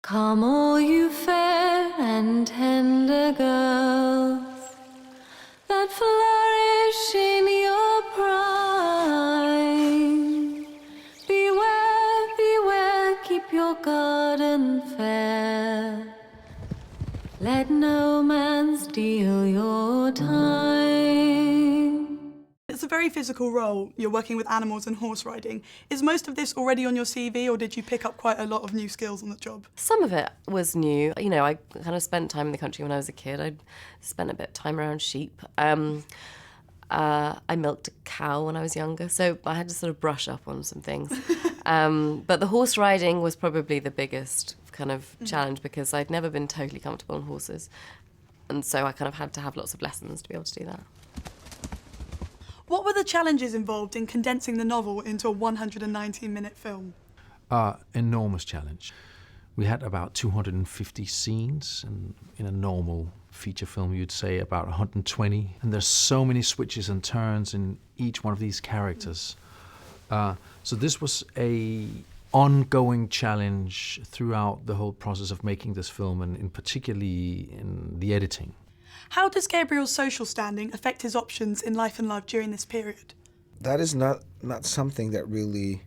Come all you fair and tender girls that flourish in your prime. Beware, beware, keep your garden fair. Let no man steal your time. It's a very physical role. You're working with animals and horse riding. Is most of this already on your CV, or did you pick up quite a lot of new skills on the job? Some of it was new. You know, I kind of spent time in the country when I was a kid. I spent a bit of time around sheep. I milked a cow when I was younger, so I had to sort of brush up on some things. But the horse riding was probably the biggest kind of challenge because I'd never been totally comfortable on horses. And so I kind of had to have lots of lessons to be able to do that. What were the challenges involved in condensing the novel into a 119-minute film? Enormous challenge. We had about 250 scenes, and in a normal feature film you'd say about 120. And there's so many switches and turns in each one of these characters. So this was a ongoing challenge throughout the whole process of making this film, and in particularly in the editing. How does Gabriel's social standing affect his options in life and love during this period? That is not something that really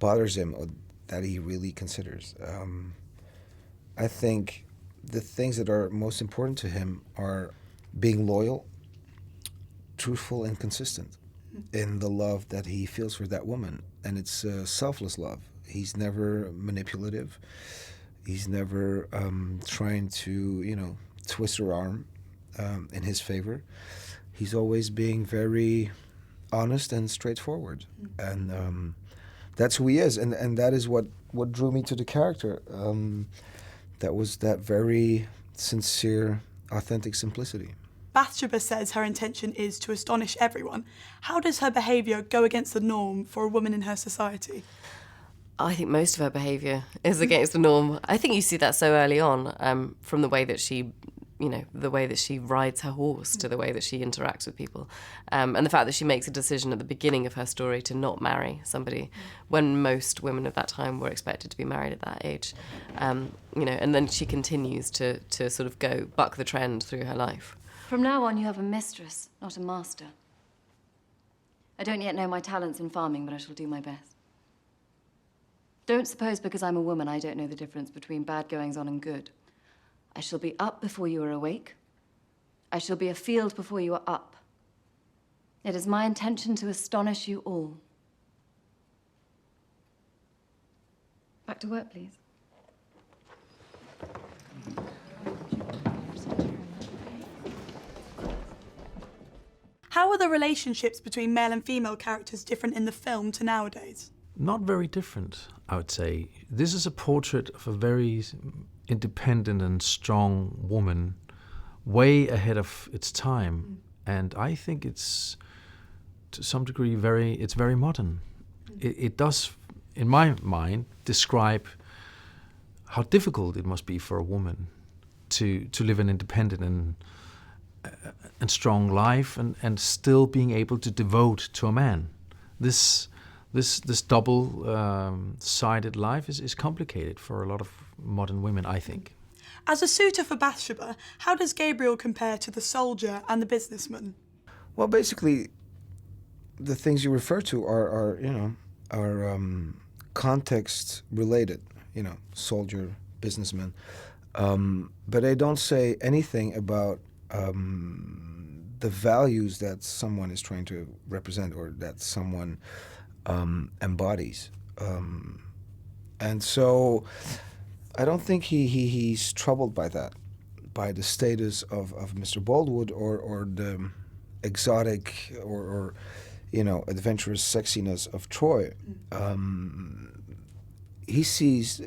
bothers him or that he really considers. I think the things that are most important to him are being loyal, truthful, and consistent in the love that he feels for that woman. And it's selfless love. He's never manipulative. He's never trying to, twist her arm in his favor. He's always being very honest and straightforward. And that's who he is. And that is what drew me to the character. That was that very sincere, authentic simplicity. Bathsheba says her intention is to astonish everyone. How does her behaviour go against the norm for a woman in her society? I think most of her behaviour is against the norm. I think you see that so early on, from the way that she, the way that she rides her horse to the way that she interacts with people. And the fact that she makes a decision at the beginning of her story to not marry somebody when most women of that time were expected to be married at that age. And then she continues to sort of go buck the trend through her life. From now on, you have a mistress, not a master. I don't yet know my talents in farming, but I shall do my best. Don't suppose because I'm a woman I don't know the difference between bad goings-on and good. I shall be up before you are awake. I shall be afield before you are up. It is my intention to astonish you all. Back to work, please. How are the relationships between male and female characters different in the film to nowadays? Not very different, I would say. This is a portrait of a very independent and strong woman, way ahead of its time. And I think it's, to some degree, very modern. It does, in my mind, describe how difficult it must be for a woman to live an independent and strong life and still being able to devote to a man. This double-sided life is complicated for a lot of modern women, I think. As a suitor for Bathsheba, how does Gabriel compare to the soldier and the businessman? Well, basically, the things you refer to are context related. Soldier, businessman, but they don't say anything about the values that someone is trying to represent or that someone embodies. And so I don't think he's troubled by that, by the status of Mr. Baldwood or the exotic or adventurous sexiness of Troy. He sees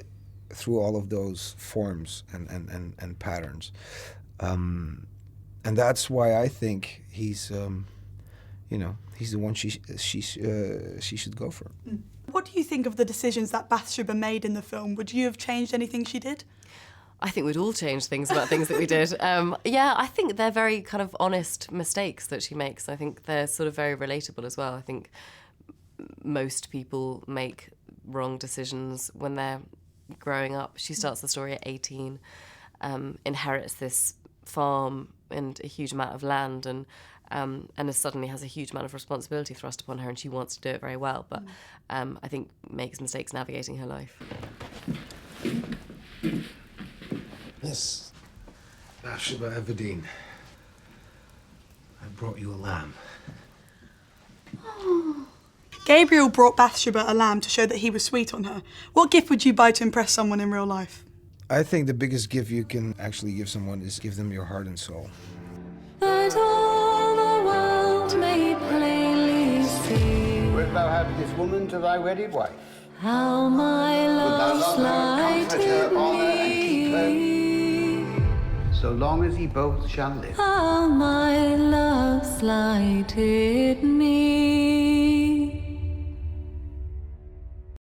through all of those forms and patterns. And that's why I think he's the one she should go for. What do you think of the decisions that Bathsheba made in the film? Would you have changed anything she did? I think we'd all change things about things that we did. I think they're very kind of honest mistakes that she makes. I think they're sort of very relatable as well. I think most people make wrong decisions when they're growing up. She starts the story at 18, inherits this farm and a huge amount of land, and suddenly has a huge amount of responsibility thrust upon her, and she wants to do it very well, but I think makes mistakes navigating her life. Yes, Bathsheba Everdeen. I brought you a lamb. Gabriel brought Bathsheba a lamb to show that he was sweet on her. What gift would you buy to impress someone in real life? I think the biggest gift you can actually give someone is give them your heart and soul. That all the world may plainly see Wilt thou have this woman to thy wedded wife? how my love Wilt thou love her, comfort her, slighted honour, and keep her? me? So long as ye both shall live. How my love slighted me.